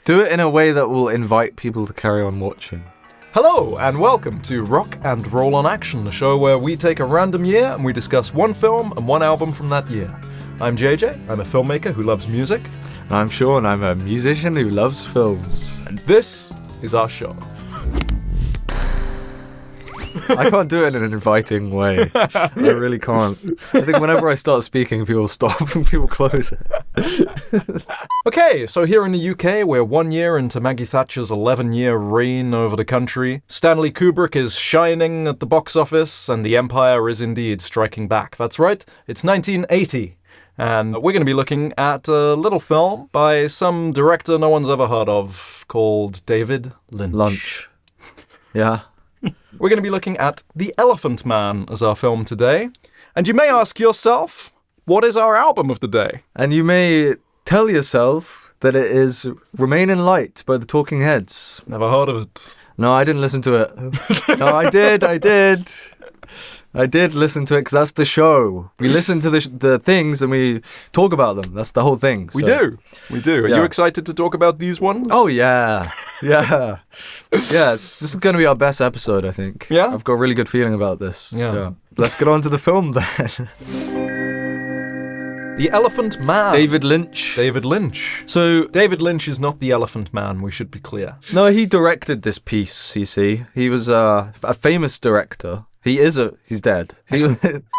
Do it in a way that will invite people to carry on watching. Hello, and welcome to Rock and Roll on Action, the show where we take a random year and we discuss one film and one album from that year. I'm JJ, I'm a filmmaker who loves music. And I'm Sean, I'm a musician who loves films. And this is our show. I can't do it in an inviting way. I really can't. I think whenever I start speaking, people stop and people close it. Okay, so here in the UK, we're 1 year into Maggie Thatcher's 11-year reign over the country. Stanley Kubrick is shining at the box office, and the Empire is indeed striking back. That's right, it's 1980. And we're going to be looking at a little film by some director no one's ever heard of called David Lynch. Yeah. We're going to be looking at The Elephant Man as our film today. And you may ask yourself, what is our album of the day? And you may tell yourself that it is Remain in Light by the Talking Heads. Never heard of it. No, I didn't listen to it. No, I did. I did listen to it because that's the show. We listen to the things and we talk about them. That's the whole thing. So. We do. Are you excited to talk about these ones? Oh, yeah. Yeah. Yes, this is going to be our best episode, I think. Yeah? I've got a really good feeling about this. Yeah. Let's get on to the film then. The Elephant Man. David Lynch. So, David Lynch is not the Elephant Man, we should be clear. No, he directed this piece, you see. He was a famous director. He's dead.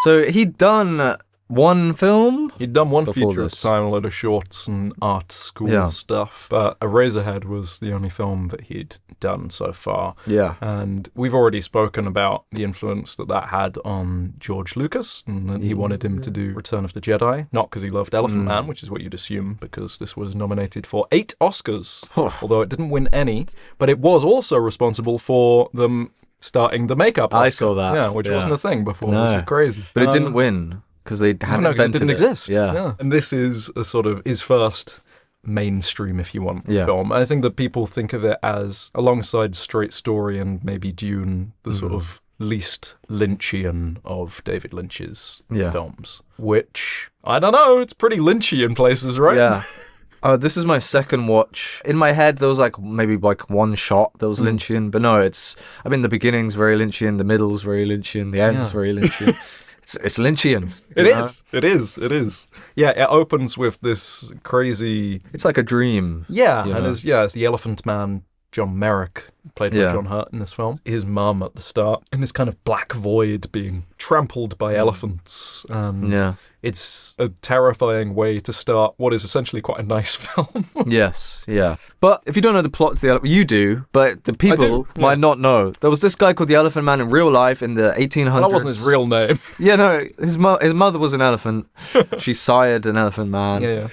So he'd done one film? He'd done one before feature at the time, a lot of shorts and art school stuff. But Eraserhead was the only film that he'd done so far. Yeah. And we've already spoken about the influence that had on George Lucas, and that he wanted him to do Return of the Jedi. Not because he loved Elephant Man, which is what you'd assume, because this was nominated for 8 Oscars, although it didn't win any. But it was also responsible for them starting the makeup Oscar. I saw that. Yeah, which wasn't a thing before, which is crazy. But it didn't win, because they hadn't invented it didn't exist. Yeah. And this is a sort of his first mainstream, if you want, film. I think that people think of it as, alongside Straight Story and maybe Dune, the sort of least Lynchian of David Lynch's films. Which, I don't know, it's pretty Lynchy in places, right? Yeah. This is my second watch. In my head, there was maybe one shot that was Lynchian, but no, the beginning's very Lynchian, the middle's very Lynchian, the end's very Lynchian. It's Lynchian. It is. Yeah, it opens with this crazy... It's like a dream. Yeah, and it's the Elephant Man, John Merrick, played by John Hurt in this film. His mum at the start, in this kind of black void being trampled by elephants. And it's a terrifying way to start what is essentially quite a nice film. Yes, yeah. But if you don't know the plot to the Elephant, you do, but the people might not know. There was this guy called the Elephant Man in real life in the 1800s. Well, that wasn't his real name. Yeah, no, his mother was an elephant. She sired an Elephant Man. Yeah.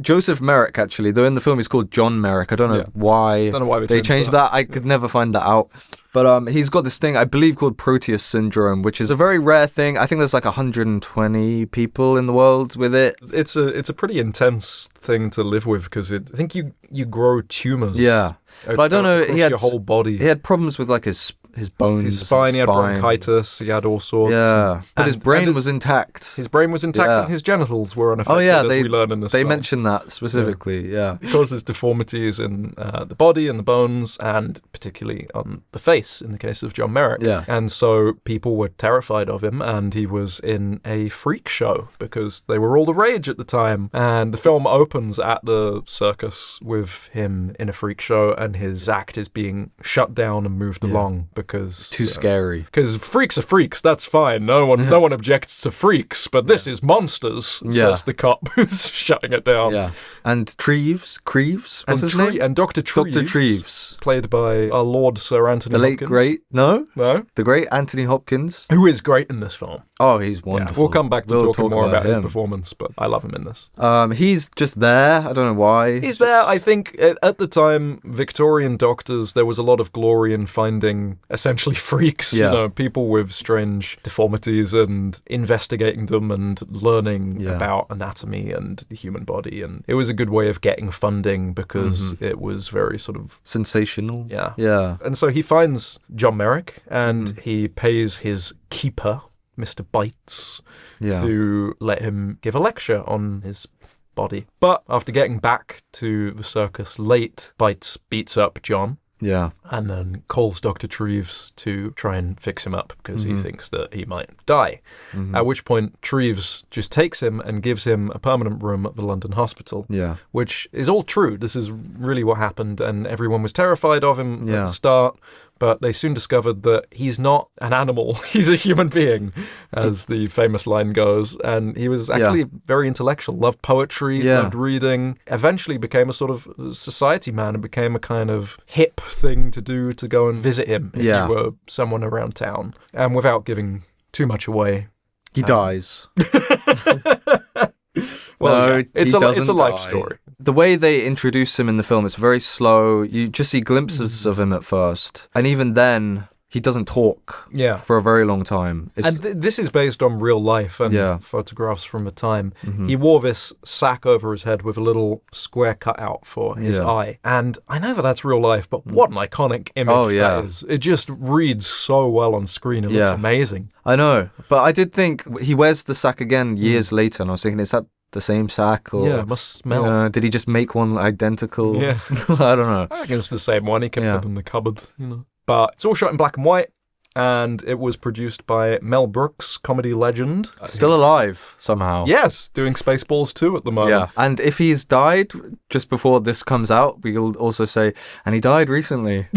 Joseph Merrick, actually, though in the film he's called John Merrick. I don't know why they changed that. I could never find that out. But he's got this thing, I believe, called Proteus syndrome, which is a very rare thing. I think there's 120 people in the world with it. It's a pretty intense thing to live with, because I think you grow tumors. Yeah. But I don't know, he had your whole body. He had problems with his bones. His spine, he had bronchitis, he had all sorts. Yeah. But his brain was intact. His brain was intact and his genitals were unaffected, as we learn in this film. They mentioned that specifically, It causes deformities in the body and the bones, and particularly on the face, in the case of John Merrick. Yeah. And so people were terrified of him, and he was in a freak show, because they were all the rage at the time. And the film opens at the circus with him in a freak show, and his act is being shut down and moved along, because too scary. Because freaks are freaks, that's fine. No one objects to freaks, but this is monsters. Says the cop who's shutting it down. Yeah. And Creeves, what's his name? And Dr. Treves, played by our Lord Sir Anthony Hopkins. The late the great Anthony Hopkins, who is great in this film. Oh, he's wonderful. We'll come back to talking more about his performance, but I love him in this. He's just there. I don't know why. He's there. I think at the time, Victorian doctors, there was a lot of glory in finding essentially freaks, people with strange deformities, and investigating them and learning about anatomy and the human body. And it was a good way of getting funding, because it was very sort of sensational. Yeah. And so he finds John Merrick, and he pays his keeper, Mr. Bites, to let him give a lecture on his body. But after getting back to the circus late, Bites beats up John. Yeah. And then calls Dr. Treves to try and fix him up because he thinks that he might die. At which point, Treves just takes him and gives him a permanent room at the London hospital. Yeah. Which is all true. This is really what happened, and everyone was terrified of him at the start. But they soon discovered that he's not an animal. He's a human being, as the famous line goes. And he was actually very intellectual, loved poetry, loved reading, eventually became a sort of society man and became a kind of hip thing to do to go and visit him if you were someone around town. And without giving too much away, he dies. Well, no, it's a life story. The way they introduce him in the film, it's very slow. You just see glimpses of him at first. And even then, he doesn't talk for a very long time. And this is based on real life and photographs from the time. He wore this sack over his head with a little square cutout for his eye. And I know that that's real life, but what an iconic image that is. It just reads so well on screen. It looks amazing. I know. But I did think he wears the sack again years later, and I was thinking, is that the same sack? Or, it must smell. Did he just make one identical? Yeah. I don't know. I reckon it's the same one. He kept it in the cupboard, But it's all shot in black and white, and it was produced by Mel Brooks, comedy legend. Still alive, somehow. Yes, doing Spaceballs 2 at the moment. Yeah, and if he's died just before this comes out, we'll also say, and he died recently.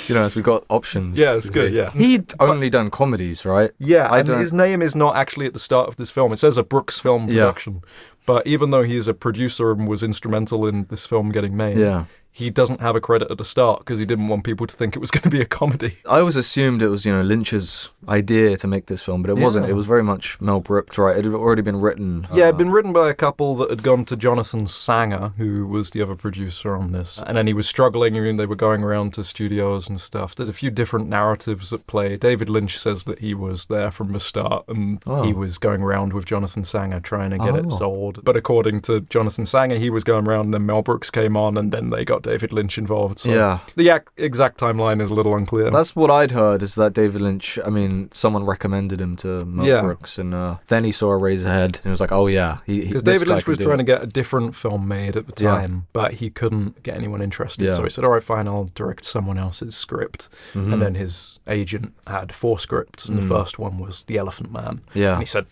As we got options. Yeah, it's good, He'd only done comedies, right? Yeah, and his name is not actually at the start of this film. It says a Brooks film production. But even though he is a producer and was instrumental in this film getting made, he doesn't have a credit at the start because he didn't want people to think it was going to be a comedy. I always assumed it was, Lynch's idea to make this film, but it wasn't. It was very much Mel Brooks, right? It had already been written. Yeah, it had been written by a couple that had gone to Jonathan Sanger, who was the other producer on this. And then he was struggling, and they were going around to studios and stuff. There's a few different narratives at play. David Lynch says that he was there from the start, and he was going around with Jonathan Sanger trying to get it sold. But according to Jonathan Sanger, he was going around, and then Mel Brooks came on, and then they got David Lynch involved. So the exact timeline is a little unclear. That's what I'd heard, is that David Lynch, someone recommended him to Mel Brooks, and then he saw Eraserhead, and he was like, because David Lynch was trying to get a different film made at the time, but he couldn't get anyone interested. So he said, all right, fine, I'll direct someone else's script. And then his agent had 4 scripts, and the first one was The Elephant Man. And he said,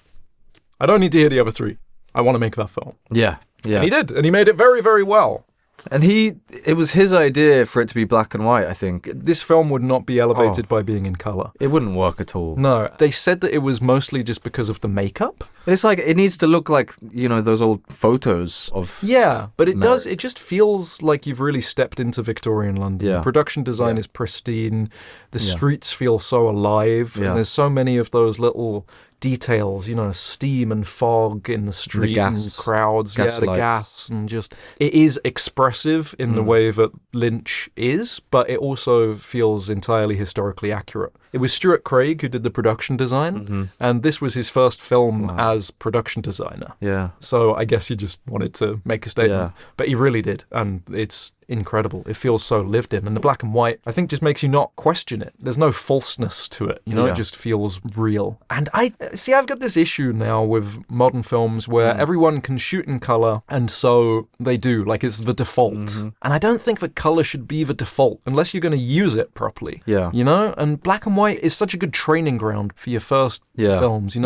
I don't need to hear the other 3. I want to make that film. Yeah. And he did, and he made it very, very well. And it was his idea for it to be black and white, I think. This film would not be elevated by being in colour. It wouldn't work at all. No. They said that it was mostly just because of the makeup. But it's like, it needs to look like, those old photos of... Yeah, but it does, it just feels like you've really stepped into Victorian London. Yeah. Production design is pristine. The streets feel so alive. And there's so many of those little details, steam and fog in the street, the gas, and crowds, the gas, and just, it is expressive in the way that Lynch is, but it also feels entirely historically accurate. It was Stuart Craig who did the production design, and this was his first film as production designer. Yeah. So I guess he just wanted to make a statement, but he really did, and it's incredible. It feels so lived in, and the black and white, I think, just makes you not question it. There's no falseness to it, it just feels real. And I've got this issue now with modern films where everyone can shoot in color, and so they do, like it's the default. And I don't think that color should be the default unless you're going to use it properly. And black and white is such a good training ground for your first films,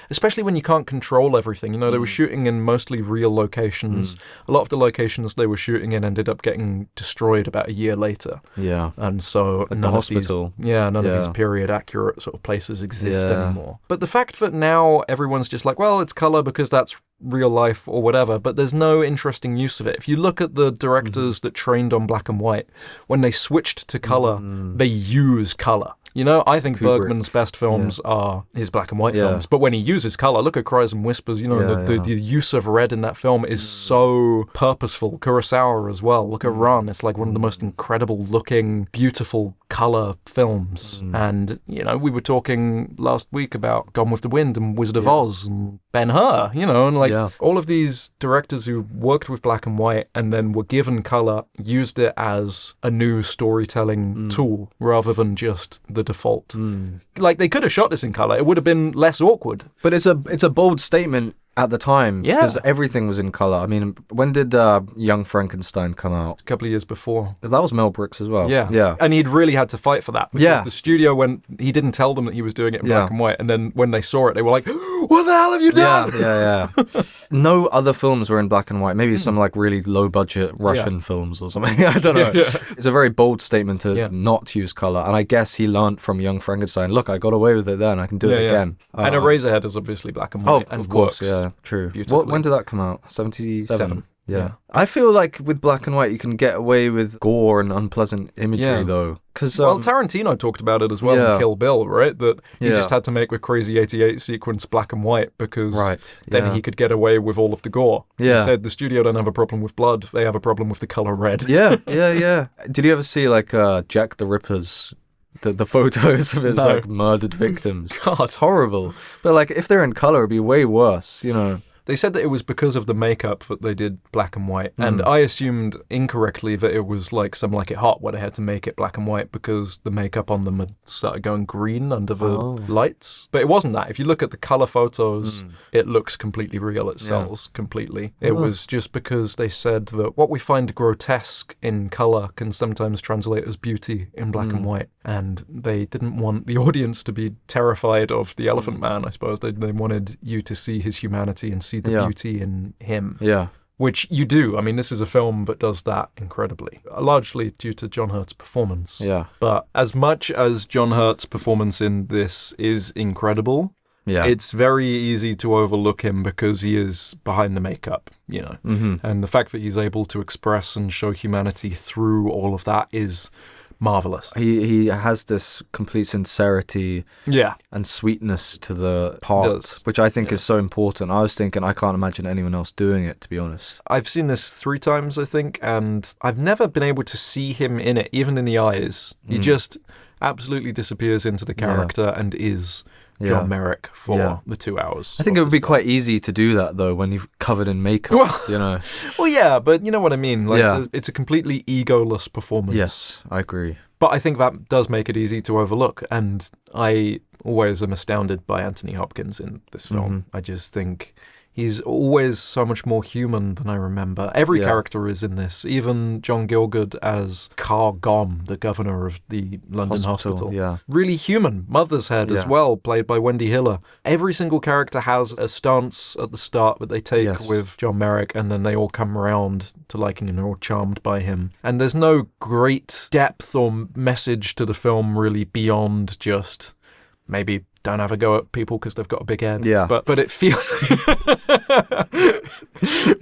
especially when you can't control everything. They were shooting in mostly real locations. A lot of the locations they were shooting in ended up getting destroyed about a year later. And so at the hospital. None of these period accurate sort of places exist anymore. But the fact that now everyone's just like, well, it's color because that's real life or whatever, but there's no interesting use of it. If you look at the directors that trained on black and white, when they switched to color, they use color. I think Kubrick. Bergman's best films are his black and white films. But when he uses color, look at Cries and Whispers, the use of red in that film is so purposeful. Kurosawa as well. Look at Run. It's like one of the most incredible looking, beautiful color films. And, we were talking last week about Gone with the Wind and Wizard of Oz and Ben-Hur, and all of these directors who worked with black and white and then were given color used it as a new storytelling tool rather than just the default. Like, they could have shot this in color. It would have been less awkward. But it's a bold statement At the time, Yeah. because everything was in color. I mean, when did Young Frankenstein come out? A couple of years before. That was Mel Brooks as well. Yeah. Yeah. And he'd really had to fight for that. Because Yeah. the studio, when he didn't tell them that he was doing it in black and white, and then when they saw it, they were like, what the hell have you done? Yeah. No other films were in black and white. Maybe some like really low budget Russian films or something. I don't know. Yeah. It's a very bold statement to not use color. And I guess he learned from Young Frankenstein, look, I got away with it then. I can do it again. And Eraserhead is obviously black and white. Of course, yeah, true. When did that come out? 77? Yeah. I feel like with black and white, you can get away with gore and unpleasant imagery, though. Well, Tarantino talked about it as well in Kill Bill, right? That he just had to make the Crazy 88 sequence black and white because then he could get away with all of the gore. Yeah. He said the studio don't have a problem with blood, they have a problem with the color red. Yeah. Did you ever see like Jack the Ripper's the photos of his like murdered victims? God, it's horrible. But like if they're in color, it'd be way worse, you know. They said that it was because of the makeup that they did black and white. And I assumed incorrectly that it was like Some Like It Hot, where they had to make it black and white because the makeup on them had started going green under the lights. But it wasn't that. If you look at the color photos, it looks completely real. It sells completely. It was just because they said that what we find grotesque in color can sometimes translate as beauty in black and white. And they didn't want the audience to be terrified of the Elephant Man, I suppose. They wanted you to see his humanity and see the beauty in him. Yeah. Which you do. I mean, this is a film that does that incredibly, largely due to John Hurt's performance. Yeah. But as much as John Hurt's performance in this is incredible, it's very easy to overlook him because he is behind the makeup, you know. And the fact that he's able to express and show humanity through all of that is marvelous. He has this complete sincerity and sweetness to the part, which I think is so important. I was thinking, I can't imagine anyone else doing it, to be honest. I've seen this 3 times, I think, and I've never been able to see him in it, even in the eyes. He just absolutely disappears into the character and is John Merrick for the 2 hours. I think it would be quite easy to do that, though, when you're covered in makeup, you know. Well, yeah, but you know what I mean. Like, it's a completely egoless performance. Yes, I agree. But I think that does make it easy to overlook, and I always am astounded by Anthony Hopkins in this film. I just think he's always so much more human than I remember. Every character is in this, even John Gielgud as Car Gom, the governor of the London hospital. Yeah. Really human. Mother's Head as well, played by Wendy Hiller. Every single character has a stance at the start that they take with John Merrick, and then they all come around to liking him and are all charmed by him. And there's no great depth or message to the film really beyond just maybe don't have a go at people because they've got a big head. Yeah. But it feels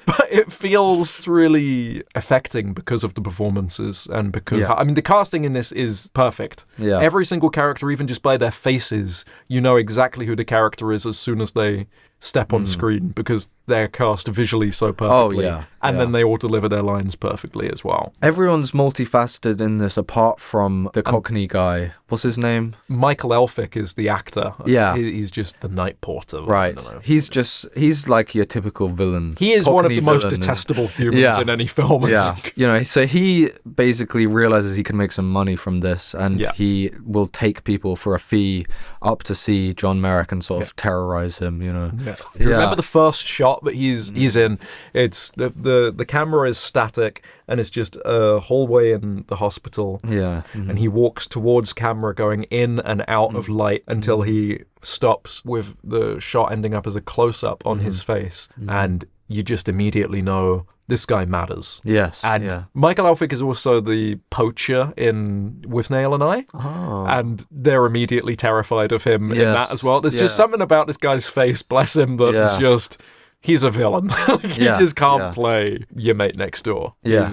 but it feels really affecting because of the performances and because I mean the casting in this is perfect. Yeah. Every single character, even just by their faces, you know exactly who the character is as soon as they step on screen because they're cast visually so perfectly. And then they all deliver their lines perfectly as well. Everyone's multifaceted in this apart from the Cockney guy. What's his name? Michael Elphick is the actor. Yeah. He's just the night porter. Right. He's like your typical villain. He is Cockney one of the most villain. detestable humans in any film, I think. You know, so he basically realizes he can make some money from this and he will take people for a fee up to see John Merrick and sort of terrorize him, you know. You remember the first shot that he's in? It's the camera is static and it's just a hallway in the hospital. Yeah. And he walks towards camera going in and out of light until he stops with the shot ending up as a close-up on his face. And you just immediately know this guy matters. Yes. And Michael Elphick is also the poacher in With Nail and I. Oh. And they're immediately terrified of him in that as well. There's just something about this guy's face, bless him, that is just... He's a villain. He just can't play your mate next door. Yeah,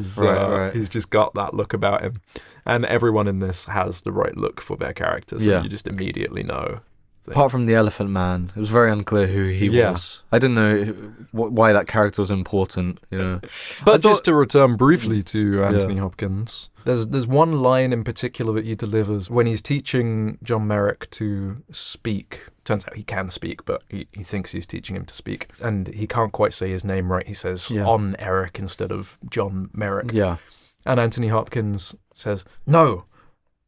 He's just got that look about him. And everyone in this has the right look for their character, so you just immediately know. Apart from the Elephant Man, it was very unclear who he was. I didn't know why that character was important, you know. But just to return briefly to Anthony Hopkins, there's one line in particular that he delivers when he's teaching John Merrick to speak. Turns out he can speak, but he thinks he's teaching him to speak. And he can't quite say his name right. He says on Eric instead of John Merrick. Yeah. And Anthony Hopkins says, no,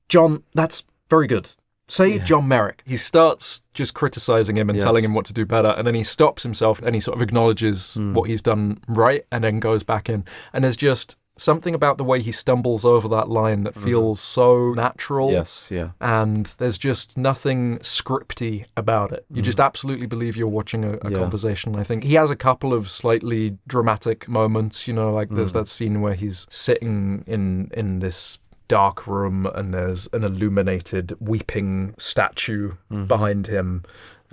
John, that's very good. Say John Merrick, he starts just criticizing him and telling him what to do better, and then he stops himself and he sort of acknowledges what he's done right and then goes back in. And there's just something about the way he stumbles over that line that feels so natural. Yes, yeah. And there's just nothing scripty about it. You just absolutely believe you're watching a conversation. I think he has a couple of slightly dramatic moments, you know, like there's that scene where he's sitting in this dark room and there's an illuminated weeping statue behind him.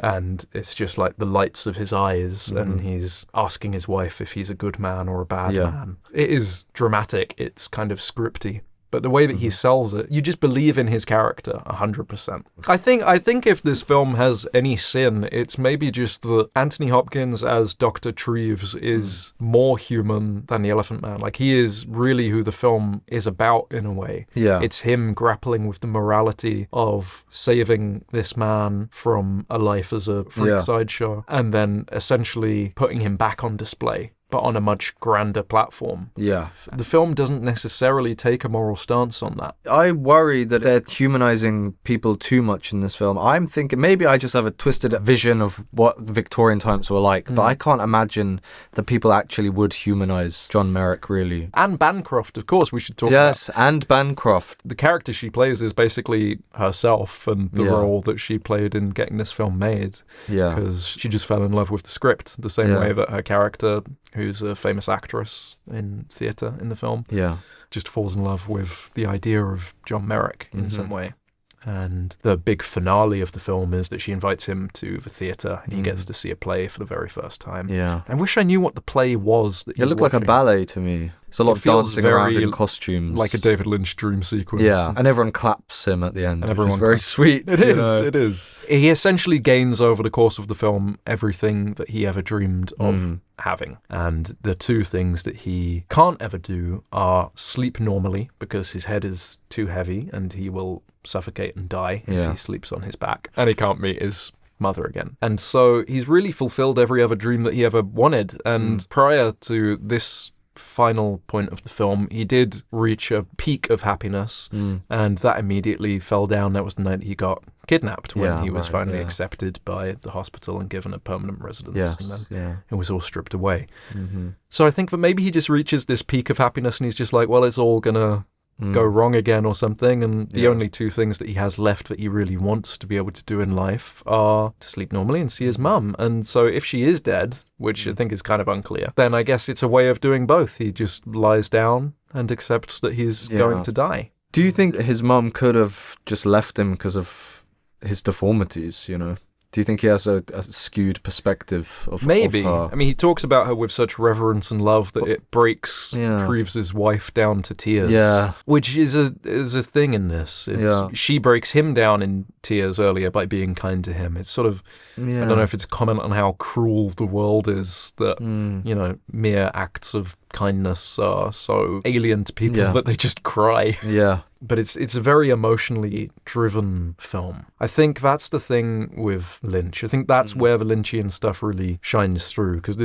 And it's just like the lights of his eyes, and he's asking his wife if he's a good man or a bad man. It is dramatic. It's kind of scripty. But the way that he sells it, you just believe in his character 100%. I think if this film has any sin, it's maybe just that Anthony Hopkins as Dr. Treves is more human than the Elephant Man. Like, he is really who the film is about in a way. Yeah. It's him grappling with the morality of saving this man from a life as a freak sideshow and then essentially putting him back on display, but on a much grander platform. Yeah. The film doesn't necessarily take a moral stance on that. I worry that they're humanizing people too much in this film. I'm thinking maybe I just have a twisted vision of what Victorian times were like, but I can't imagine that people actually would humanize John Merrick, really. Anne Bancroft, of course, we should talk about. Yes, and Bancroft. The character she plays is basically herself and the role that she played in getting this film made. Yeah. Because she just fell in love with the script the same way that her character, who's a famous actress in theatre in the film, just falls in love with the idea of John Merrick in some way. And the big finale of the film is that she invites him to the theatre and he gets to see a play for the very first time. Yeah. I wish I knew what the play was that it looked like a ballet to me. It's a lot of dancing around in costumes. Like a David Lynch dream sequence. Yeah, and everyone claps him at the end, which is very sweet. It is. He essentially gains over the course of the film everything that he ever dreamed of having. And the two things that he can't ever do are sleep normally, because his head is too heavy and he will suffocate and die if he sleeps on his back. And he can't meet his mother again. And so he's really fulfilled every other dream that he ever wanted. And prior to this final point of the film, he did reach a peak of happiness, and that immediately fell down. That was the night he got kidnapped, when he was finally accepted by the hospital and given a permanent residence. And then it was all stripped away. So I think that maybe he just reaches this peak of happiness and he's just like, well, it's all gonna go wrong again or something, and the only two things that he has left that he really wants to be able to do in life are to sleep normally and see his mum. And so if she is dead, which I think is kind of unclear, then I guess it's a way of doing both. He just lies down and accepts that he's going to die. Do you think his mum could have just left him because of his deformities, you know? Do you think he has a skewed perspective of Maybe. Of her? I mean, he talks about her with such reverence and love that it breaks Treves' wife down to tears. Yeah. Which is a thing in this. She breaks him down in tears earlier by being kind to him. It's sort of, I don't know if it's a comment on how cruel the world is that, you know, mere acts of kindness are so alien to people that they just cry. Yeah. But it's a very emotionally driven film. I think that's the thing with Lynch. I think that's where the Lynchian stuff really shines through, because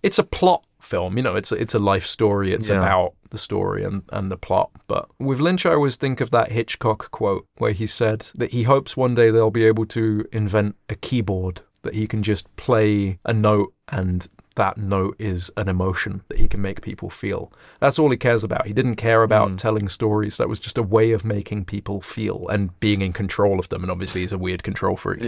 it's a plot film. You know, it's a life story. It's about the story and the plot. But with Lynch, I always think of that Hitchcock quote where he said that he hopes one day they'll be able to invent a keyboard that he can just play a note and that note is an emotion that he can make people feel. That's all he cares about. He didn't care about telling stories. That was just a way of making people feel and being in control of them. And obviously he's a weird control freak.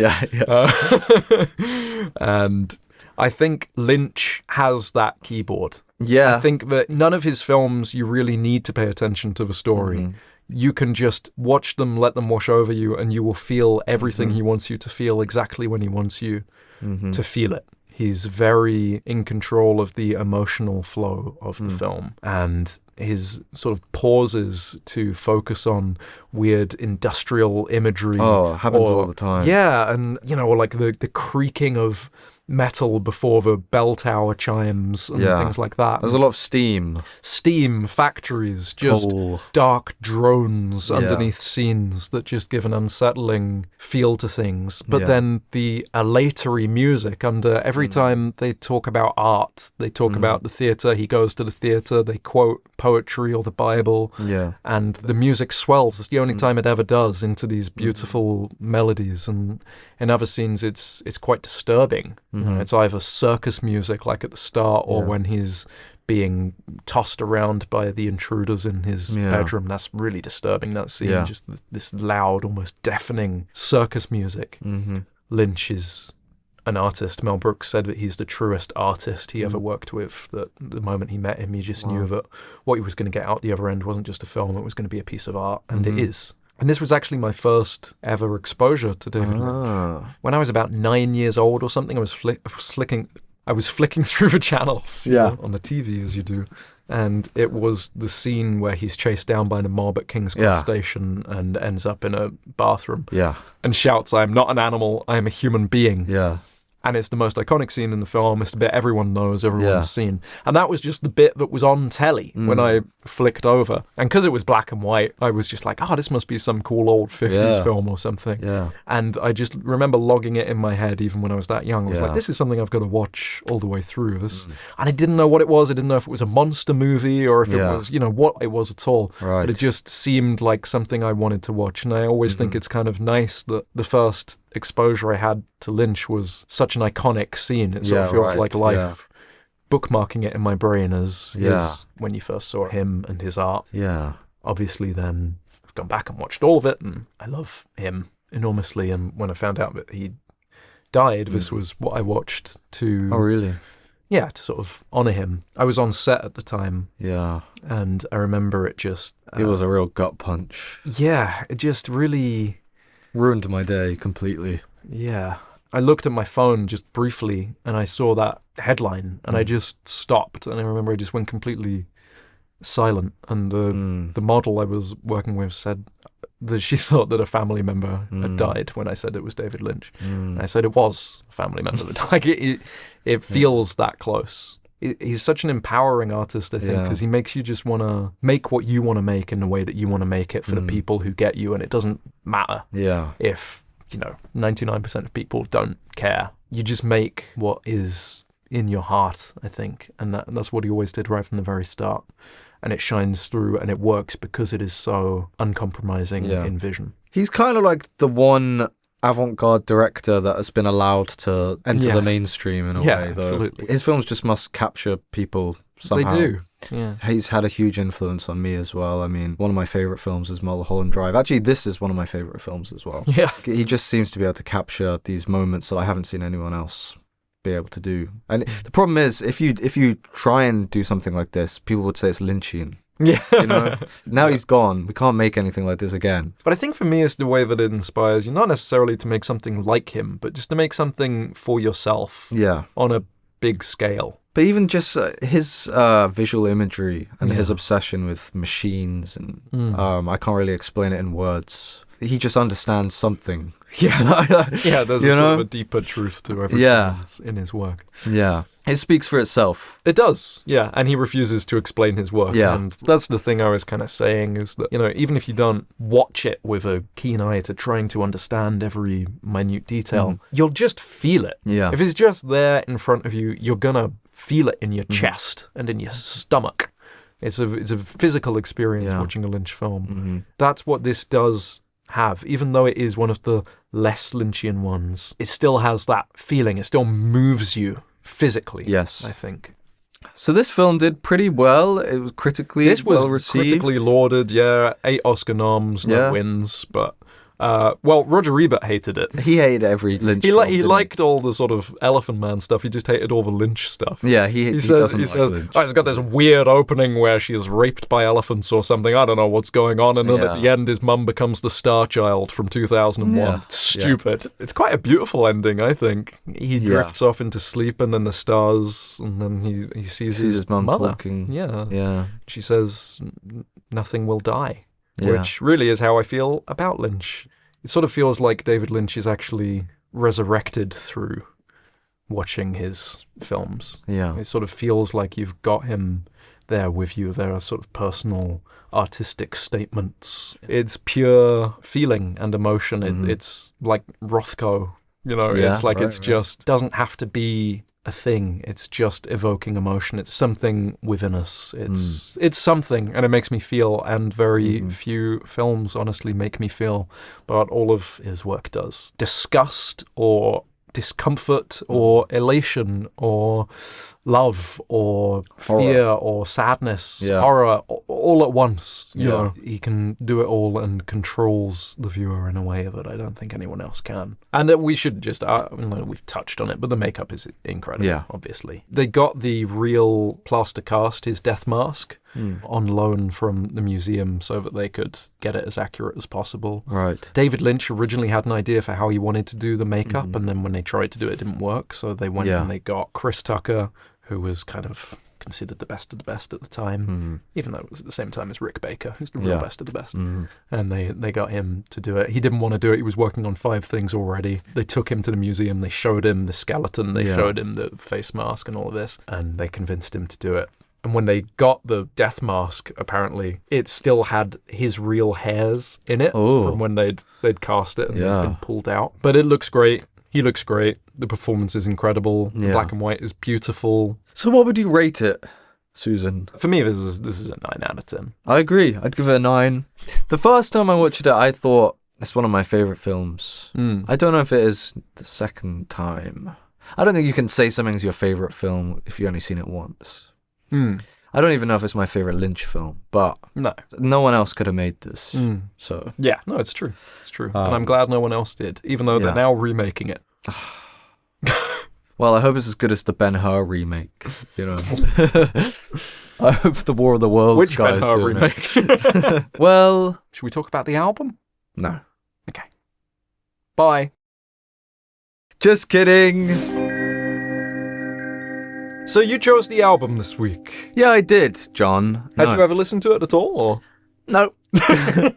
And I think Lynch has that keyboard. Yeah. I think that none of his films you really need to pay attention to the story. You can just watch them, let them wash over you, and you will feel everything he wants you to feel exactly when he wants you to feel it. He's very in control of the emotional flow of the film, and his sort of pauses to focus on weird industrial imagery. Oh, it happens all the time. Yeah, and, you know, like the creaking of metal before the bell tower chimes and things like that. There's a lot of steam. Steam, factories, just dark drones underneath scenes that just give an unsettling feel to things. But then the elatory music under every time they talk about art, they talk about the theatre, he goes to the theatre, they quote poetry or the Bible, and the music swells. It's the only time it ever does, into these beautiful melodies. And in other scenes, it's quite disturbing. You know, it's either circus music, like at the start, or when he's being tossed around by the intruders in his bedroom. That's really disturbing, that scene. Just this loud, almost deafening circus music. Lynch is an artist. Mel Brooks said that he's the truest artist he ever worked with, that the moment he met him, he just knew that what he was going to get out the other end wasn't just a film, it was going to be a piece of art, and it is. And this was actually my first ever exposure to David Lynch. When I was about 9 years old or something, I was flicking through the channels on the TV, as you do. And it was the scene where he's chased down by the mob at King's Cross Station and ends up in a bathroom and shouts, "I am not an animal, I am a human being." And it's the most iconic scene in the film. It's the bit everyone knows, everyone's seen. And that was just the bit that was on telly when I flicked over. And because it was black and white, I was just like, this must be some cool old 50s film or something. And I just remember logging it in my head even when I was that young. I was like, this is something I've got to watch all the way through. This. And I didn't know what it was. I didn't know if it was a monster movie or if it was, what it was at all. But it just seemed like something I wanted to watch. And I always think it's kind of nice that the first exposure I had to Lynch was such an iconic scene. It sort of feels like life bookmarking it in my brain as when you first saw him and his art. Obviously then I've gone back and watched all of it, and I love him enormously. And when I found out that he died, this was what I watched to... Oh, really? Yeah, to sort of honour him. I was on set at the time. Yeah. And I remember it just... it was a real gut punch. Yeah, it just really... ruined my day completely. Yeah. I looked at my phone just briefly and I saw that headline and I just stopped, and I remember I just went completely silent, and the model I was working with said that she thought that a family member had died when I said it was David Lynch. And I said it was a family member that died. It feels that close. He's such an empowering artist, I think, because he makes you just want to make what you want to make in the way that you want to make it for the people who get you, and it doesn't matter if, 99% of people don't care. You just make what is in your heart, I think, and that's what he always did right from the very start. And it shines through, and it works because it is so uncompromising in vision. He's kind of like the one avant-garde director that has been allowed to enter the mainstream in a way, though. Absolutely. His films just must capture people somehow. They do. Yeah. He's had a huge influence on me as well. I mean, one of my favourite films is Mulholland Drive. Actually, this is one of my favourite films as well. Yeah. He just seems to be able to capture these moments that I haven't seen anyone else be able to do. And the problem is, if you try and do something like this, people would say it's Lynchian. Yeah. Now he's gone. We can't make anything like this again. But I think for me, it's the way that it inspires you, not necessarily to make something like him, but just to make something for yourself. Yeah. On a big scale. But even just his visual imagery and his obsession with machines, and I can't really explain it in words. He just understands something. Yeah, there's a sort of a deeper truth to everything in his work. Yeah. It speaks for itself. It does, yeah, and he refuses to explain his work. Yeah. And that's the thing I was kind of saying, is that, even if you don't watch it with a keen eye to trying to understand every minute detail, you'll just feel it. Yeah. If it's just there in front of you, you're gonna feel it in your chest and in your stomach. It's a physical experience watching a Lynch film. That's what this does have. Even though it is one of the less Lynchian ones, it still has that feeling. It still moves you physically. Yes, I think. So this film did pretty well. It was critically well received. Critically lauded. 8 Oscar noms, no wins, but Roger Ebert hated it. He hated every Lynch film. He liked all the sort of Elephant Man stuff. He just hated all the Lynch stuff. Yeah, he says, Lynch. It's got this weird opening where she is raped by elephants or something. I don't know what's going on. And then at the end, his mum becomes the Star Child from 2001. Yeah. Stupid. Yeah. It's quite a beautiful ending, I think. He drifts off into sleep, and then the stars, and then he sees his mum mother. Talking. Yeah. She says, "Nothing will die." Which really is how I feel about Lynch. It sort of feels like David Lynch is actually resurrected through watching his films. Yeah. It sort of feels like you've got him there with you. There are sort of personal artistic statements. It's pure feeling and emotion. It's like Rothko, it's like just doesn't have to be a thing. It's just evoking emotion. It's something within us. It's something, and it makes me feel, and very few films honestly make me feel, but all of his work does. Disgust or discomfort or elation or love or fear or sadness, horror, all at once. You know, he can do it all and controls the viewer in a way that I don't think anyone else can. And that we should just, we've touched on it, but the makeup is incredible, obviously. They got the real plaster cast, his death mask, on loan from the museum so that they could get it as accurate as possible. Right. David Lynch originally had an idea for how he wanted to do the makeup, and then when they tried to do it, it didn't work. So they went and they got Chris Tucker, who was kind of considered the best of the best at the time, even though it was at the same time as Rick Baker, who's the real best of the best. And they got him to do it. He didn't want to do it. He was working on 5 things already. They took him to the museum. They showed him the skeleton. They showed him the face mask and all of this. And they convinced him to do it. And when they got the death mask, apparently, it still had his real hairs in it from when they'd cast it and they'd been pulled out. But it looks great. He looks great. The performance is incredible. The black and white is beautiful. So what would you rate it, Susan? For me, this is a 9 out of 10. I agree. I'd give it a 9. The first time I watched it, I thought it's one of my favorite films. I don't know if it is the second time. I don't think you can say something's your favorite film if you've only seen it once. I don't even know if it's my favorite Lynch film, but no one else could have made this. So yeah, no, it's true. It's true. And I'm glad no one else did, even though they're now remaking it. Well, I hope it's as good as the Ben-Hur remake, I hope the War of the Worlds Which guys Ben-Hur do remake? Well, should we talk about the album? No. Okay. Bye. Just kidding. So you chose the album this week. Yeah, I did, John. Had you ever listened to it at all, or? No. No.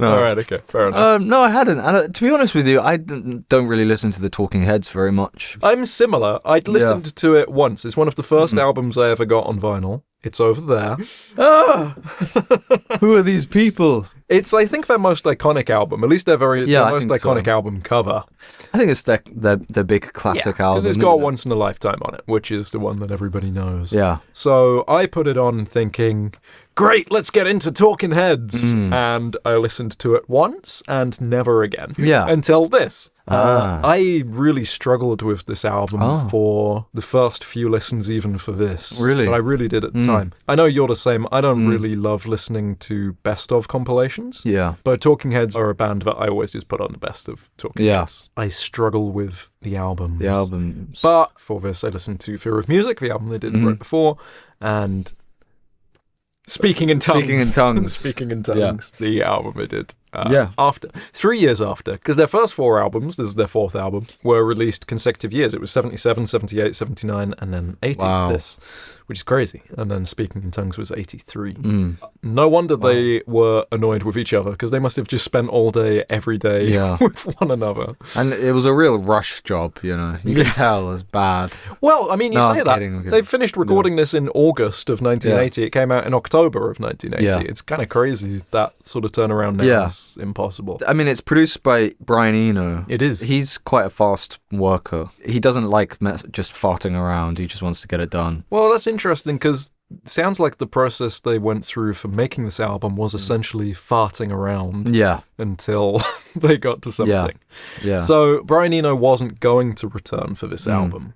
All right, okay, fair enough. No, I hadn't. And to be honest with you, I don't really listen to the Talking Heads very much. I'm similar. I'd listened to it once. It's one of the first albums I ever got on vinyl. It's over there. Who are these people? It's, I think, their most iconic album. At least their most iconic album cover. I think it's their big classic album. Because it's got Once in a Lifetime on it, which is the one that everybody knows. Yeah. So I put it on thinking, great, let's get into Talking Heads. And I listened to it once and never again. Yeah. Until this. I really struggled with this album for the first few listens, even for this. Really? But I really did at the time. I know you're the same. I don't really love listening to best of compilations. Yeah. But Talking Heads are a band that I always just put on the best of Talking Heads. I struggle with the albums. The albums. But for this, I listened to Fear of Music, the album they did right before, and Speaking in Tongues. Speaking in Tongues, the album they did. After 3 years after, because their first 4 albums, this is their 4th album, were released consecutive years. It was 77, 78, 79, and then 80. This, which is crazy. And then Speaking in Tongues was 83. No wonder they were annoyed with each other, because they must have just spent all day, every day with one another. And it was a real rush job, You can tell it's bad. Well, I mean, you say that. They finished recording this in August of 1980. It came out in October of 1980. It's kind of crazy, that sort of turnaround now is impossible. I mean, it's produced by Brian Eno. It is. He's quite a fast worker. He doesn't like just farting around. He just wants to get it done. Well, that's interesting, because it sounds like the process they went through for making this album was essentially farting around until they got to something. Yeah. So Brian Eno wasn't going to return for this album.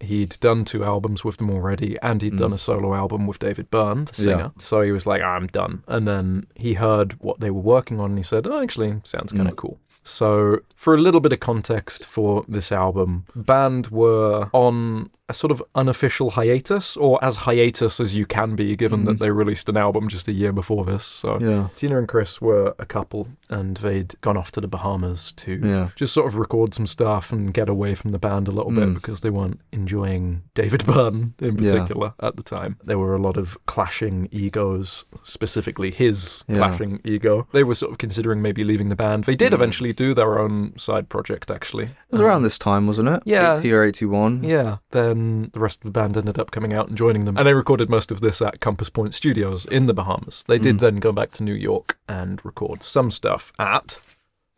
He'd done 2 albums with them already, and he'd done a solo album with David Byrne, the singer. So he was like, I'm done. And then he heard what they were working on, and he said, actually, sounds kind of cool. So for a little bit of context for this album, the band were on a sort of unofficial hiatus, or as hiatus as you can be, given that they released an album just a year before this. So Tina and Chris were a couple, and they'd gone off to the Bahamas to just sort of record some stuff and get away from the band a little bit, because they weren't enjoying David Byrne in particular at the time. There were a lot of clashing egos, specifically his clashing ego. They were sort of considering maybe leaving the band. They did eventually do their own side project, actually. It was around this time, wasn't it? Yeah. 80 or 81. Yeah. Then the rest of the band ended up coming out and joining them. And they recorded most of this at Compass Point Studios in the Bahamas. They did then go back to New York and record some stuff at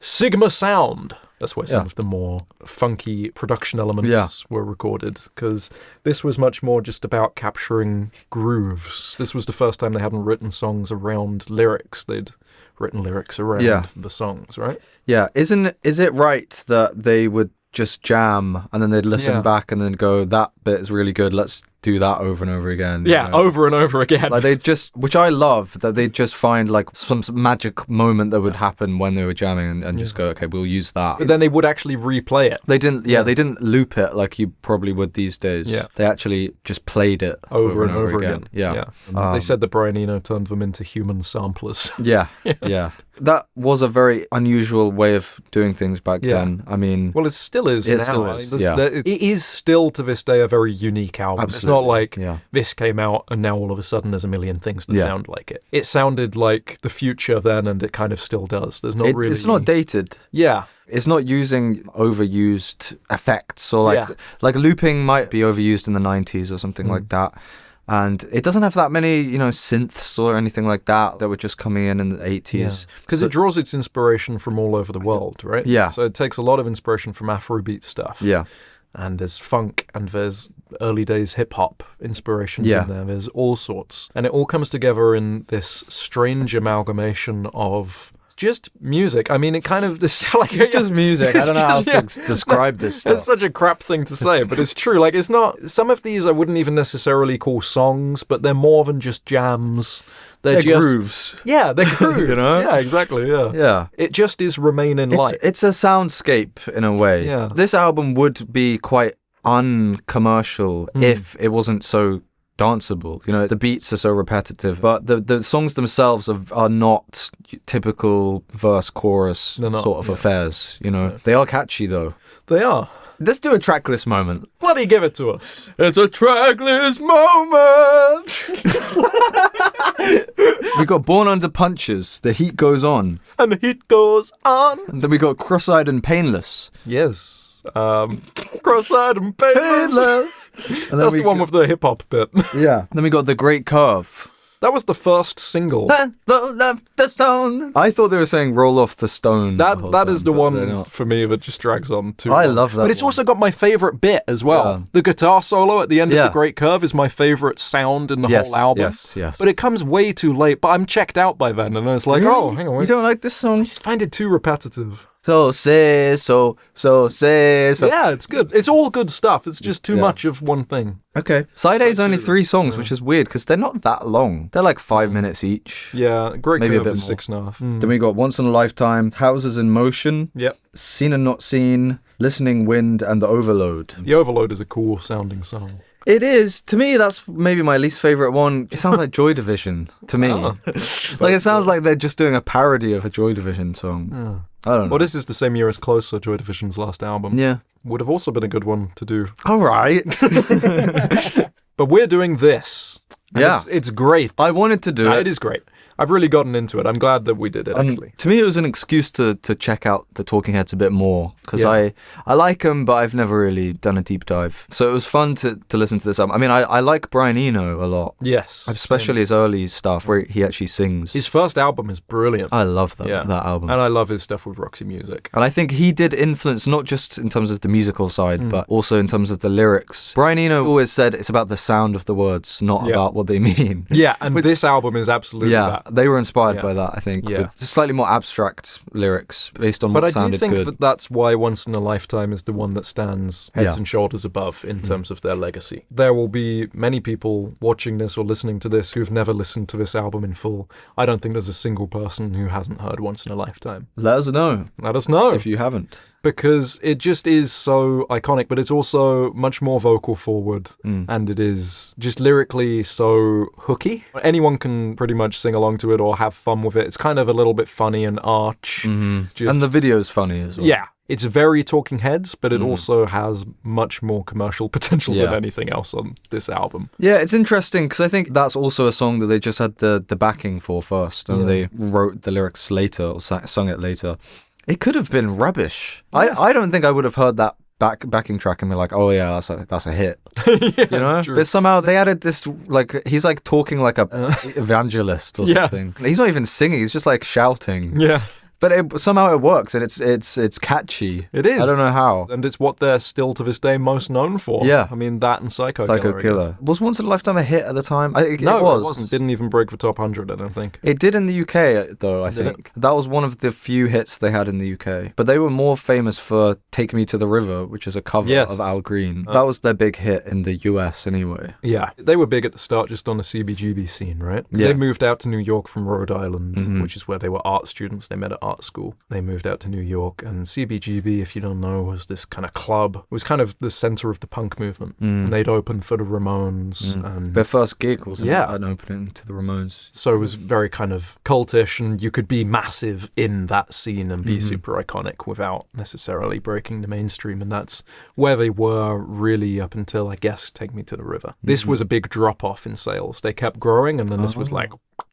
Sigma Sound. That's where some of the more funky production elements were recorded, because this was much more just about capturing grooves. This was the first time they hadn't written songs around lyrics. They'd written lyrics around the songs, right? Yeah. Is it right that they would just jam and then they'd listen back and then go, that bit is really good, let's do that over and over again? Yeah, over and over again. Like they just, which I love, that they'd just find like some magic moment that would happen when they were jamming and just go, okay, we'll use that. But then they would actually replay it. They didn't, they didn't loop it like you probably would these days. Yeah. They actually just played it over and over again. Yeah. They said that Brian Eno turned them into human samplers. Yeah. That was a very unusual way of doing things back then. I mean... Well, it still is now. Still is, It is still, to this day, a very unique album. Absolutely. It's not like this came out and now all of a sudden there's a million things that sound like it. It sounded like the future then, and it kind of still does. There's not really... It's not dated. Yeah. It's not using overused effects, or like looping might be overused in the 90s or something like that. And it doesn't have that many, synths or anything like that were just coming in the 80s. Because it draws its inspiration from all over the world, right? Yeah. So it takes a lot of inspiration from Afrobeat stuff. Yeah. And there's funk, and there's early days hip-hop inspirations in there. There's all sorts. And it all comes together in this strange amalgamation of... just music. I mean, it kind of... It's just music. I don't know how else to describe this stuff. It's such a crap thing to say, but it's true. Like, it's not... Some of these I wouldn't even necessarily call songs, but they're more than just jams. They're just grooves. Yeah, they're grooves. Yeah, exactly, Yeah. It just is remaining light. It's a soundscape, in a way. Yeah. This album would be quite uncommercial if it wasn't so... danceable. The beats are so repetitive, but the songs themselves are not typical verse chorus sort of affairs. They are catchy though. They are. Let's do a tracklist moment. Bloody give it to us. It's a tracklist moment. We got Born Under Punches. The Heat Goes On. And the heat goes on. And then we got Cross-Eyed and Painless. Yes. Cross-Eyed and Painless. And that's the one with the hip-hop bit. Yeah. Then we got The Great Curve. That was the first single. Roll off the stone. I thought they were saying Roll Off the Stone. That is the one for me that just drags on too long. I love that. But it's also got my favourite bit as well. Yeah. The guitar solo at the end of The Great Curve is my favourite sound in the whole album. Yes. But it comes way too late. But I'm checked out by then, and it's like, really? Hang on. You don't like this song? I just find it too repetitive. So say. Yeah, it's good. It's all good stuff. It's just too much of one thing. Okay. Side A is only 3 songs, which is weird because they're not that long. They're like 5 minutes each. Yeah, Great Maybe Curve a bit is 6.5. Then we got Once in a Lifetime, Houses in Motion, Seen and Not Seen, Listening Wind, and The Overload. The Overload is a cool sounding song. It is. To me, that's maybe my least favourite one. It sounds like Joy Division to me. Like it sounds like they're just doing a parody of a Joy Division song. I don't know. Well, this is the same year as Closer, Joy Division's last album. Yeah. Would have also been a good one to do. All right. But we're doing this. Yeah. It's great. I wanted to do it. It is great. I've really gotten into it. I'm glad that we did it, actually. To me, it was an excuse to check out the Talking Heads a bit more, because I like them, but I've never really done a deep dive. So it was fun to listen to this album. I mean, I like Brian Eno a lot. Yes. Especially his early stuff, where he actually sings. His first album is brilliant. I love that album. And I love his stuff with Roxy Music. And I think he did influence, not just in terms of the musical side, but also in terms of the lyrics. Brian Eno always said it's about the sound of the words, not about what they mean. Yeah, and this album is absolutely that. They were inspired by that, I think, with slightly more abstract lyrics based on what sounded good. But I do think that's why Once in a Lifetime is the one that stands heads and shoulders above in terms of their legacy. There will be many people watching this or listening to this who've never listened to this album in full. I don't think there's a single person who hasn't heard Once in a Lifetime. Let us know. Let us know. If you haven't. because it just is so iconic, but it's also much more vocal forward, and it is just lyrically so hooky. Anyone can pretty much sing along to it or have fun with it. It's kind of a little bit funny and arch. And the video's funny as well. Yeah. It's very Talking Heads, but it also has much more commercial potential than anything else on this album. Yeah, it's interesting because I think that's also a song that they just had the backing for first, and they wrote the lyrics later or sung it later. It could have been rubbish. Yeah. I don't think I would have heard that backing track and be like, oh yeah, that's a hit. You know? But somehow they added this, like, he's like talking like a evangelist or something. He's not even singing, he's just like shouting. Yeah. But somehow it works, and it's catchy. It is. I don't know how. And it's what they're still to this day most known for. Yeah. I mean, that and Psycho Killer. Was Once in a Lifetime a hit at the time? No, it wasn't. Didn't even break the top 100, I don't think. It did in the UK, though, I think. That was one of the few hits they had in the UK. But they were more famous for Take Me to the River, which is a cover of Al Green. That was their big hit in the US anyway. Yeah. They were big at the start just on the CBGB scene, right? Yeah. They moved out to New York from Rhode Island, which is where they were art students. They met at art school. They moved out to New York, and CBGB, if you don't know, was this kind of club. It was kind of the center of the punk movement. And they'd opened for the Ramones. And their first gig was an opening to the Ramones. So it was very kind of cultish, and you could be massive in that scene and be super iconic without necessarily breaking the mainstream. And that's where they were really up until, I guess, Take Me to the River. This was a big drop-off in sales. They kept growing, and then this was like...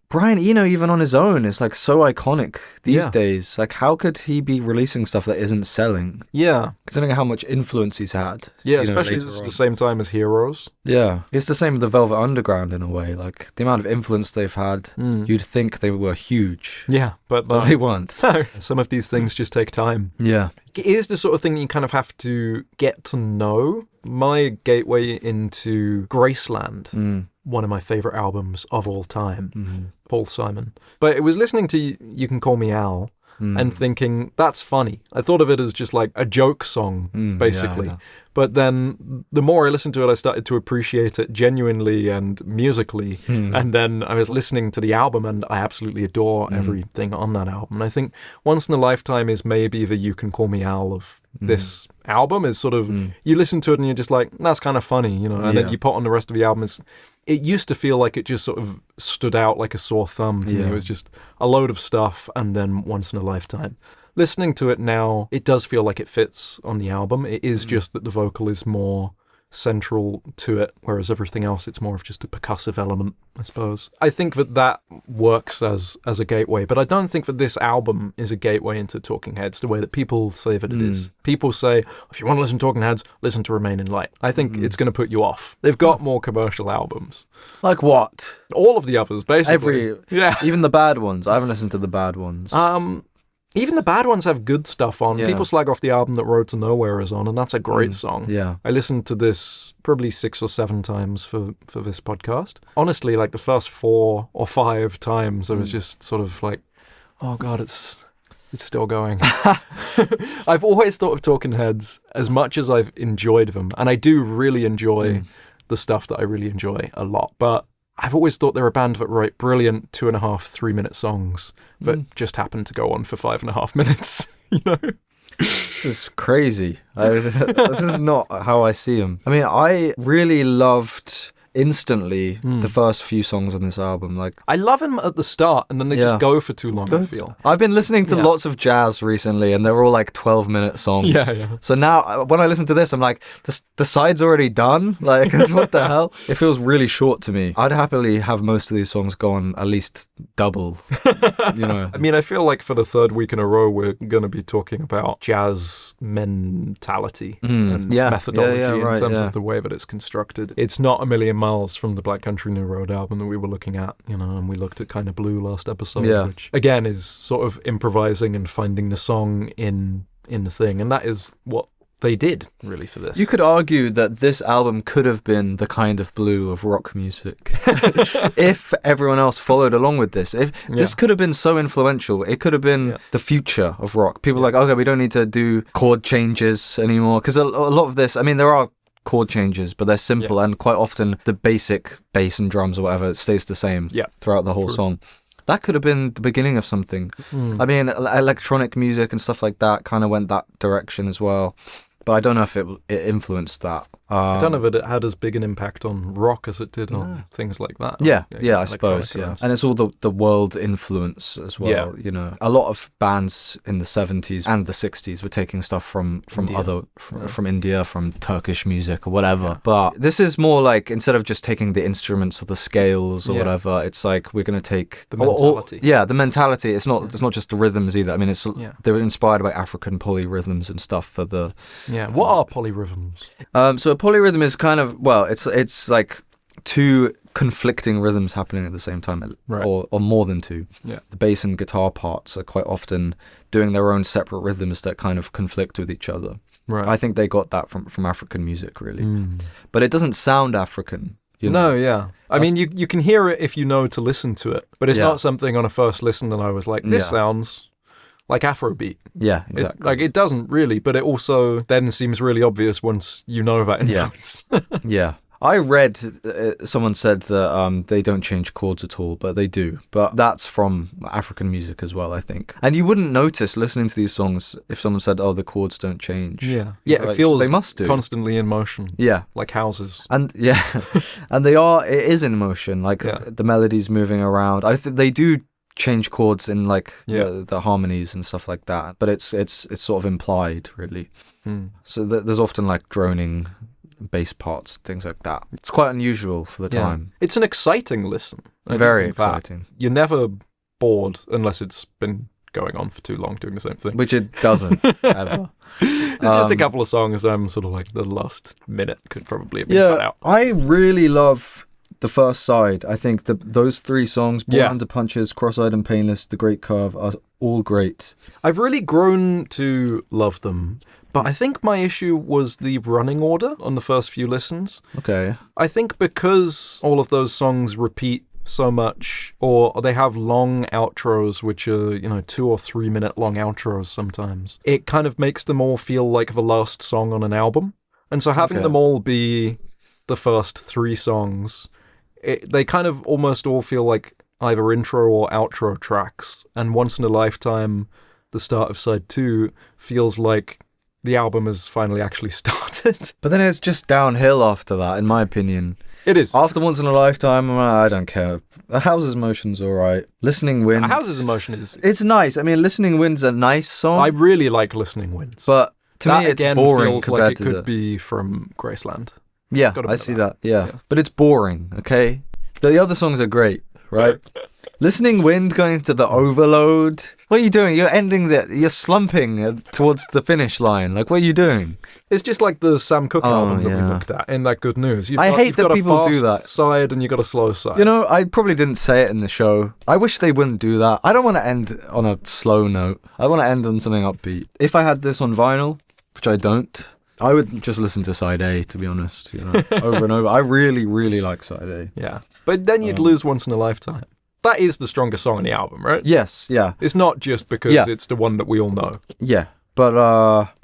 Brian Eno, even on his own, is like so iconic these days. Like, how could he be releasing stuff that isn't selling? Yeah. Considering how much influence he's had. Yeah, especially this is the same time as Heroes. Yeah. It's the same with the Velvet Underground in a way. Like, the amount of influence they've had, you'd think they were huge. Yeah, but they weren't. No, some of these things just take time. Yeah. It is the sort of thing that you kind of have to get to know. My gateway into Graceland, one of my favorite albums of all time, Paul Simon. But it was listening to You Can Call Me Al and thinking, that's funny. I thought of it as just like a joke song, basically. Yeah. But then the more I listened to it, I started to appreciate it genuinely and musically. And then I was listening to the album, and I absolutely adore everything on that album. And I think Once in a Lifetime is maybe the You Can Call Me Al of this album. Is sort of, you listen to it and you're just like, that's kind of funny, you know, and then you put on the rest of the album. It used to feel like it just sort of stood out like a sore thumb to me. It was just a load of stuff and then Once in a Lifetime. Listening to it now, it does feel like it fits on the album. It is just that the vocal is more central to it, whereas everything else, it's more of just a percussive element, I suppose. I think that works as a gateway, but I don't think that this album is a gateway into Talking Heads the way that people say that it is. People say, if you want to listen to Talking Heads, listen to Remain in Light. I think it's going to put you off. They've got more commercial albums. Like what? All of the others, basically. Even the bad ones. I haven't listened to the bad ones. Even the bad ones have good stuff on. People slag off the album that Road to Nowhere is on, and that's a great song. Yeah. I listened to this probably 6 or 7 times for this podcast. Honestly, like the first 4 or 5 times, I was just sort of like, oh God, it's still going. I've always thought of Talking Heads as much as I've enjoyed them, and I do really enjoy the stuff that I really enjoy a lot, but I've always thought they're a band that write brilliant 2.5-3 minute songs that just happen to go on for 5.5 minutes, you know? This is crazy. This is not how I see them. I mean, I really loved instantly the first few songs on this album. Like, I love them at the start, and then they just go for too long, I feel. I've been listening to lots of jazz recently, and they're all like 12-minute songs. Yeah. So now, when I listen to this, I'm like, the side's already done? Like, what the hell? It feels really short to me. I'd happily have most of these songs go on at least double, you know? I mean, I feel like for the 3rd week in a row, we're going to be talking about jazz mentality and methodology in terms of the way that it's constructed. It's not a million miles from the Black Country New Road album that we were looking at, you know, and we looked at Kind of Blue last episode, which again is sort of improvising and finding the song in the thing, and that is what they did really for this. You could argue that this album could have been the Kind of Blue of rock music if everyone else followed along with this. If this could have been so influential, it could have been the future of rock. People are like, okay, we don't need to do chord changes anymore, because a lot of this, I mean, there are chord changes, but they're simple, and quite often the basic bass and drums or whatever, it stays the same throughout the whole song. that could have been the beginning of something. I mean, electronic music and stuff like that kind of went that direction as well. But I don't know if it influenced that. I don't know if it had as big an impact on rock as it did on things like that. Yeah, I suppose, yeah. And it's all the world influence as well, you know. A lot of bands in the 70s and the 60s were taking stuff from India. From India, from Turkish music or whatever. Yeah. But this is more like, instead of just taking the instruments or the scales or whatever, it's like we're going to take... The mentality. The mentality. It's not just the rhythms either. I mean, they were inspired by African polyrhythms and stuff for the... Yeah, what are polyrhythms? So a polyrhythm is kind of, well, it's like two conflicting rhythms happening at the same time, or more than two. Yeah. The bass and guitar parts are quite often doing their own separate rhythms that kind of conflict with each other. Right. I think they got that from African music, really. But it doesn't sound African. You know? No, yeah. I mean, you can hear it if you know to listen to it, but it's not something on a first listen that I was like, this sounds... like Afrobeat. Yeah, exactly. It doesn't really, but it also then seems really obvious once you know that influence. Yeah. I read someone said that they don't change chords at all, but they do. But that's from African music as well, I think. And you wouldn't notice listening to these songs if someone said, "Oh, the chords don't change." Yeah, like, it feels they must do. Constantly in motion. Yeah, like houses. And and it is in motion. Like the melodies moving around. I think they do change chords in like the harmonies and stuff like that, but it's sort of implied, really. So there's often like droning bass parts, things like that. It's quite unusual for the time. It's an exciting listen. Very exciting. You're never bored unless it's been going on for too long doing the same thing. Which it doesn't, ever. There's just a couple of songs I'm sort of like, the last minute could probably have been cut out. I really love the first side. I think those three songs, Born Under Punches, Cross-Eyed and Painless, The Great Curve, are all great. I've really grown to love them. But I think my issue was the running order on the first few listens. Okay. I think because all of those songs repeat so much, or they have long outros, which are, 2 or 3 minute long outros sometimes, it kind of makes them all feel like the last song on an album. And so having them all be the first 3 songs, they kind of almost all feel like either intro or outro tracks. And Once in a Lifetime, the start of side 2, feels like the album has finally actually started. But then it's just downhill after that, in my opinion. It is. After Once in a Lifetime, I don't care. A House's Motion's all right. Listening Winds. A House's Motion is... It's nice. I mean, Listening Winds a nice song. I really like Listening Winds. But to me, it's boring feels compared like to it could be from Graceland. Yeah, I see that. Yeah. But it's boring, okay? The other songs are great, right? Listening Wind going into the overload. What are you doing? You're slumping towards the finish line. Like, what are you doing? It's just like the Sam Cooke album that we looked at in that Good News. I hate that people do that. Side and you've got a slow side. I probably didn't say it in the show. I wish they wouldn't do that. I don't want to end on a slow note. I want to end on something upbeat. If I had this on vinyl, which I don't, I would just listen to side A, to be honest, over and over. I really, really like side A. Yeah. But then you'd lose Once in a Lifetime. That is the strongest song on the album, right? Yes, yeah. It's not just because it's the one that we all know. Yeah, but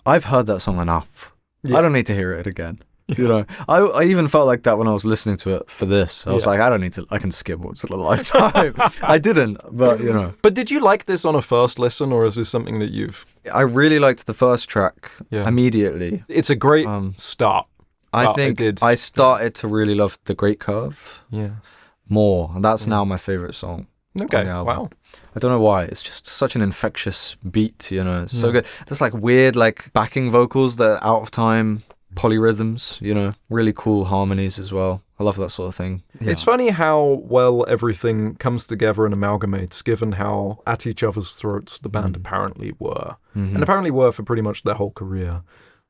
I've heard that song enough. Yeah. I don't need to hear it again. I even felt like that when I was listening to it for this. I was like, I don't need to, I can skip Once in a Lifetime. I didn't, but But did you like this on a first listen, or is this something that you've... I really liked the first track immediately. It's a great start. I think I started to really love The Great Curve. Yeah. More, and that's now my favorite song. Okay, wow. I don't know why. It's just such an infectious beat, It's so good. There's like weird, like backing vocals that are out of time, polyrhythms, really cool harmonies as well. I love that sort of thing. Yeah. It's funny how well everything comes together and amalgamates, given how at each other's throats the band apparently were, and apparently were for pretty much their whole career.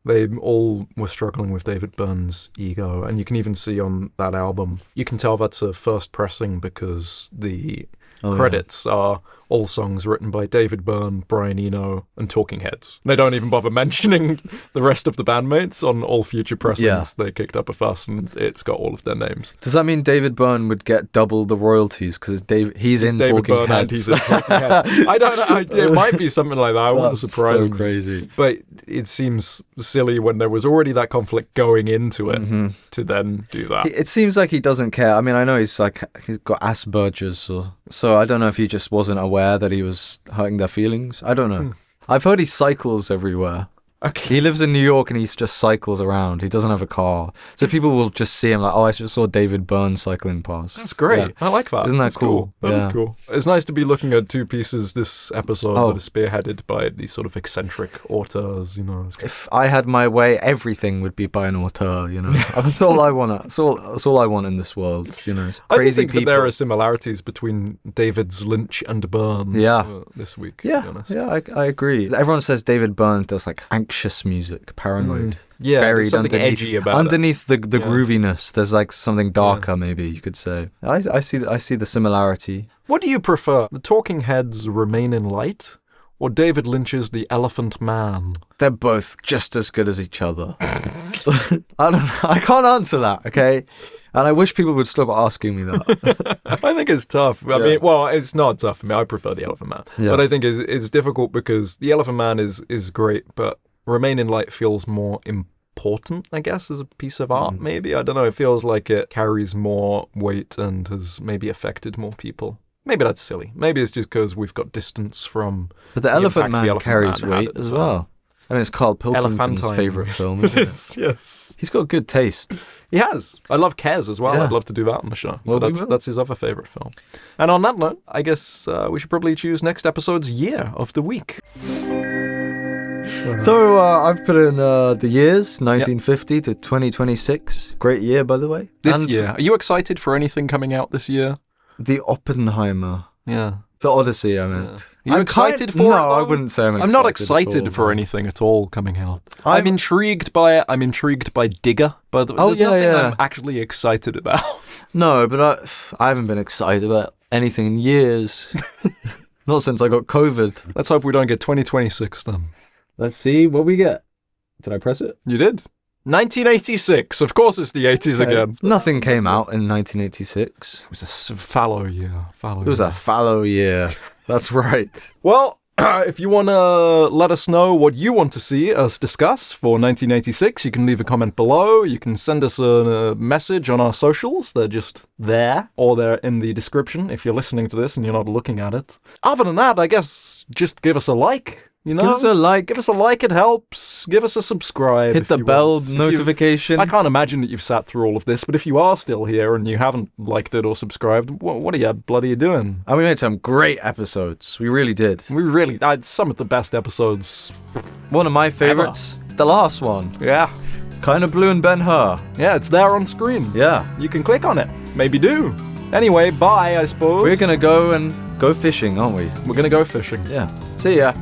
They all were struggling with David Byrne's ego, and you can even see on that album, you can tell that's a first pressing because the credits are All songs written by David Byrne, Brian Eno, and Talking Heads. They don't even bother mentioning the rest of the bandmates on all future pressings. Yeah. They kicked up a fuss, and it's got all of their names. Does that mean David Byrne would get double the royalties because he's in David Talking Byrne Heads? And he's in Talking Heads. I don't know. It might be something like that. I wouldn't surprise me. Crazy. But it seems silly when there was already that conflict going into it to then do that. It seems like he doesn't care. I mean, I know he's got Asperger's, so I don't know if he just wasn't aware that he was hurting their feelings. I don't know. I've heard he cycles everywhere. Okay. He lives in New York and he just cycles around. He doesn't have a car. So people will just see him like, oh, I just saw David Byrne cycling past. That's great. Yeah. I like that. Isn't that cool? That is cool. It's nice to be looking at two pieces this episode that are spearheaded by these sort of eccentric auteurs, If I had my way, everything would be by an auteur, That's all I want. That's all I want in this world, It's crazy I think that there are similarities between David's Lynch and Byrne this week, to be honest. Yeah, I agree. Everyone says David Byrne does like anxious music, paranoid. Yeah, buried something edgy about underneath the grooviness. There's like something darker, maybe you could say. I see the similarity. What do you prefer? The Talking Heads' Remain in Light, or David Lynch's The Elephant Man? They're both just as good as each other. I can't answer that. Okay. And I wish people would stop asking me that. I think it's tough. I mean, well, it's not tough for me. I prefer The Elephant Man. Yeah. But I think it's difficult because The Elephant Man is great, but Remain in Light feels more important, I guess, as a piece of art, maybe. I don't know. It feels like it carries more weight and has maybe affected more people. Maybe that's silly. Maybe it's just because we've got distance from... But The Elephant Man carries weight as well. I mean, it's Carl Pilkington's favourite film, isn't it? Yes. He's got good taste. He has. I love Kes as well. Yeah. I'd love to do that on the show. Well, but that's his other favourite film. And on that note, I guess we should probably choose next episode's year of the week. So I've put in the years, 1950 to 2026. Great year, by the way. This year. Are you excited for anything coming out this year? The Oppenheimer. Yeah. The Odyssey, I meant. Yeah. Are you excited for it? No, I wouldn't say I'm excited. I'm not excited for anything at all coming out. I'm intrigued by it. I'm intrigued by Digger, but there's nothing I'm actually excited about. No, but I haven't been excited about anything in years. Not since I got COVID. Let's hope we don't get 2026 then. Let's see what we get. Did I press it? You did. 1986. Of course it's the 80s again. Nothing came out in 1986. It was a fallow year. It was a fallow year. That's right. Well, if you want to let us know what you want to see us discuss for 1986, you can leave a comment below. You can send us a message on our socials. They're just there, or they're in the description if you're listening to this and you're not looking at it. Other than that, I guess just give us a like. Give us a like. Give us a like, it helps. Give us a subscribe. Hit the bell notification. I can't imagine that you've sat through all of this, but if you are still here and you haven't liked it or subscribed, what are you bloody doing? And we made some great episodes. We really did. We really had some of the best episodes. One of my favorites, the last one. Yeah. Kind of Blue and Ben-Hur. Yeah, it's there on screen. Yeah. You can click on it. Maybe do. Anyway, bye, I suppose. We're going to go fishing, aren't we? We're going to go fishing. Yeah. See ya.